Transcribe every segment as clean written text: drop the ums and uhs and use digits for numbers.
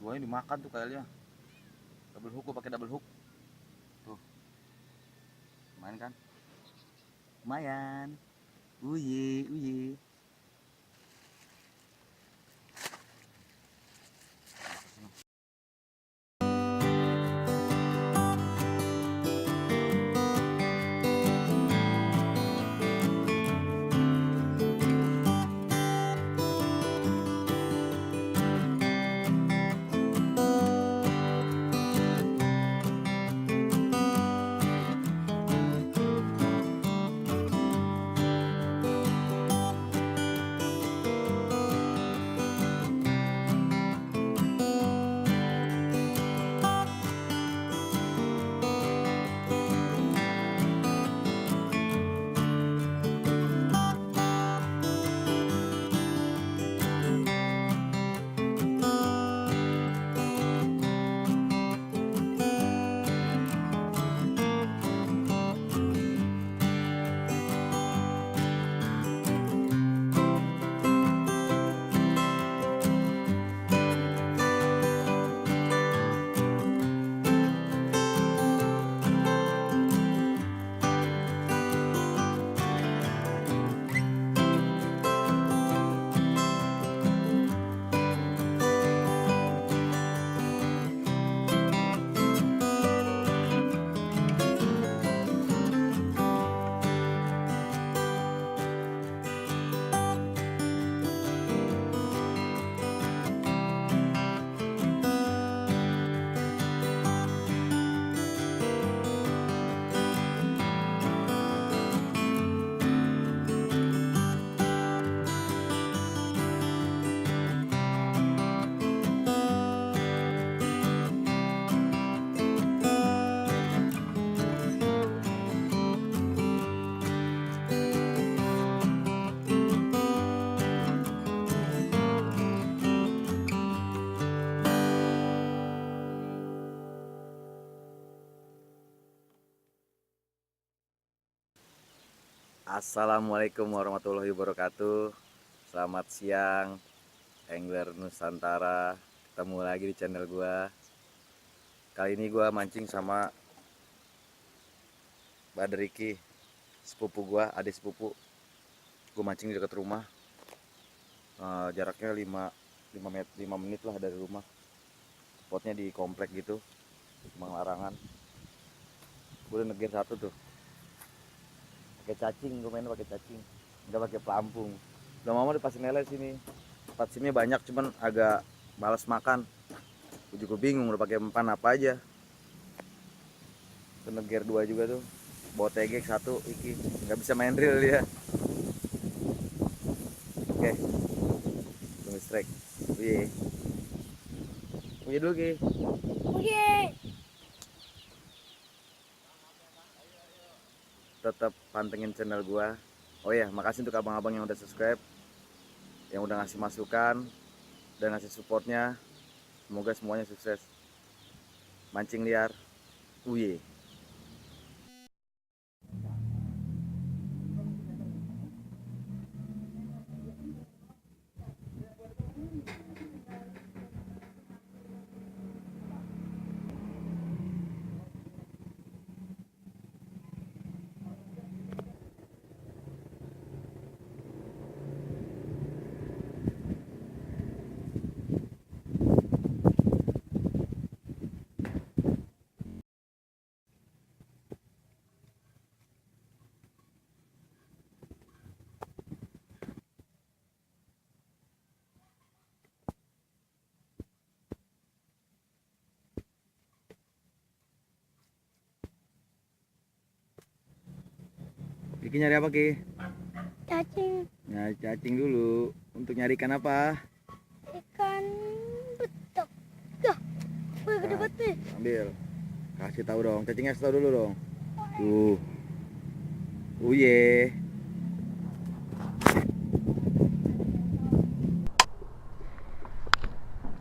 Duanya dimakan tuh kayaknya. Double hook, pakai double hook. Tuh. Lumayan kan? Lumayan. Uye, uye. Assalamualaikum warahmatullahi wabarakatuh. Selamat siang, Angler Nusantara. Ketemu lagi di channel gua. Kali ini gua mancing sama Brother Ricky, sepupu gua, adik sepupu. Gua mancing di dekat rumah. Jaraknya 5 menit lah dari rumah. Spotnya di komplek gitu, Bang Larangan. Gue udah negir satu tuh. Pakai cacing, gue mainnya pakai cacing, nggak pakai pelampung. Udah mama dipasang lele sini, tempat simnya banyak, cuman agak malas makan. Gue juga bingung udah pakai umpan apa aja. Peneger 2 juga tuh, bawa tegek 1 iki, nggak bisa main reel dia. Oke, tunggu strike. Wih, punya dulu ki. Oke. Tetap pantengin channel gua. Oh ya, makasih untuk abang-abang yang udah subscribe, yang udah ngasih masukan dan ngasih supportnya. Semoga semuanya sukses. Mancing liar. Uye. Kiki nyari apa Ki? Cacing Nyari cacing dulu. Untuk nyari ikan apa? ikan betok. Dah, wih gede Nah, banget nih. ambil. Kasih tahu dong. Cacingnya kasih tahu dulu dong. Tuh. Uye.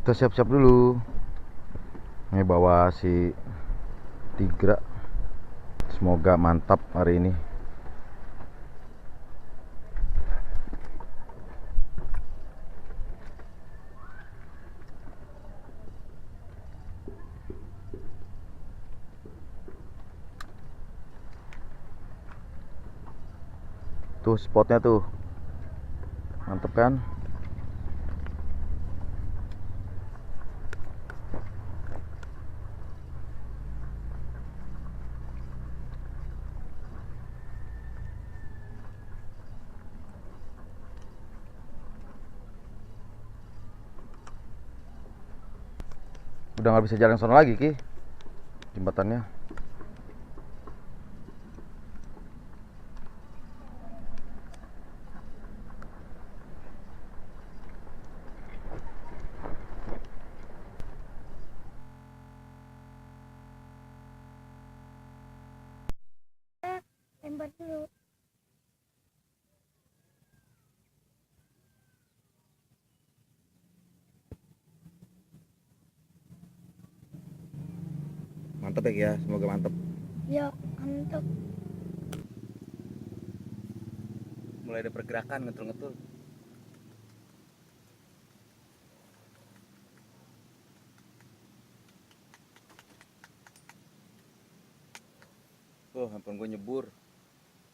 Kita siap-siap dulu. Ini bawa si Tigra. Semoga mantap hari ini. Tuh spotnya tuh, mantep kan? Udah nggak bisa jalan sono lagi Ki, jembatannya. Lempar dulu. Mantep ya Ki ya, semoga mantep. Ya, mantap. Mulai ada pergerakan ngetul-ngetul. Oh, handphone gue nyebur.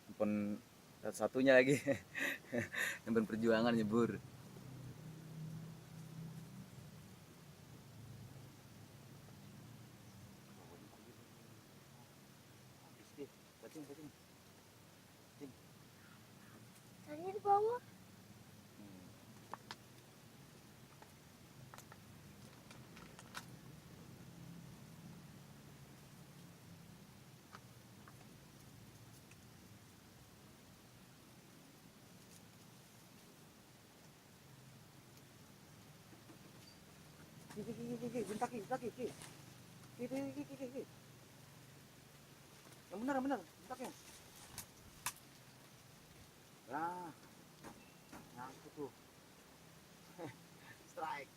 Handphone satunya lagi. Handphone perjuangan nyebur. Tadi di bawah. Yang benar, bentaknya. Nah, nyangkut tuh. Strike.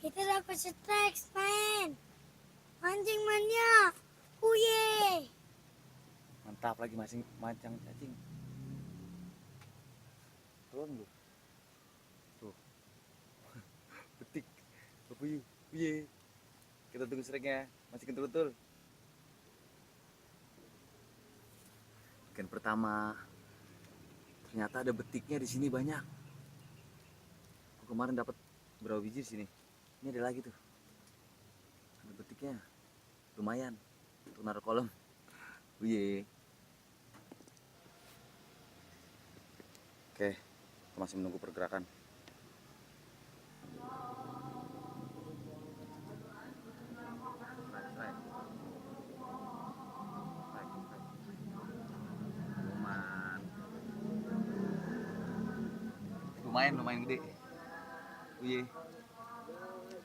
Kita dapat strike, man. Mancing mania. Uye. Mantap lagi masing mancang cacing. Turun lu. Tuh. Betik. Bepuyu. Uye. Kita tunggu strike-nya. Masih kentul-kentul. Ikan pertama. Ternyata ada betiknya di sini banyak. Aku kemarin dapat berapa biji di sini. Ini ada lagi tuh. Ada betiknya. Lumayan. Untuk naruh kolam. Uye. Oke, kita masih menunggu pergerakan. Lumayan gede. Uye.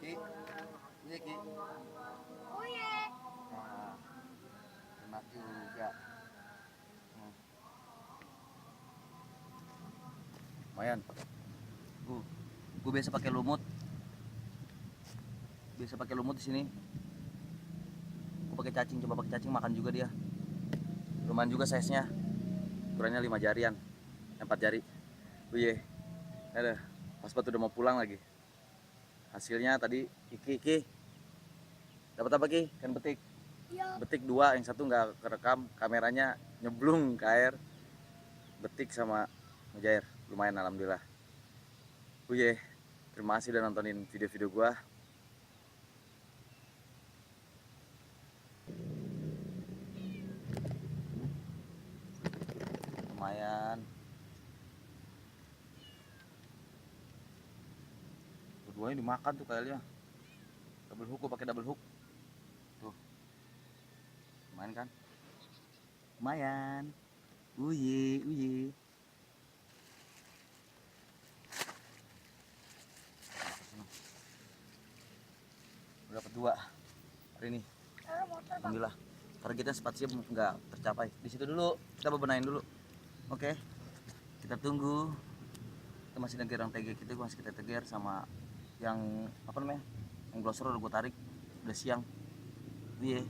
Ki. Uye Ki. Uye. Nah, enak juga. Lumayan. Gue biasa pakai lumut. Di sini. Gue pakai cacing, coba pakai cacing makan juga dia. Lumayan juga size-nya. Ukurannya 5 jarian. 4 jari. Uye. Ada. Pas batu udah mau pulang lagi. Hasilnya tadi Iki. Dapat apa Ki? Kan betik. Ya. Betik 2, yang satu nggak kerekam, kameranya nyeblung ke air. Betik sama mujair. Lumayan alhamdulillah. Uye. Terima kasih udah nontonin video-video gua. Lumayan. Keduanya dimakan tuh kayaknya. Double hook, gua pakai double hook. Tuh. Lumayan kan? Lumayan. Uye. Udah dapat 2 hari ini. Alhamdulillah. Targetnya spasium nggak tercapai. Di situ dulu, kita bebenain dulu. Oke. Kita tunggu. Kita masih neger yang TG kita, masih kita teger sama yang apa namanya? Yang glosor udah gue tarik. Udah siang. Iya.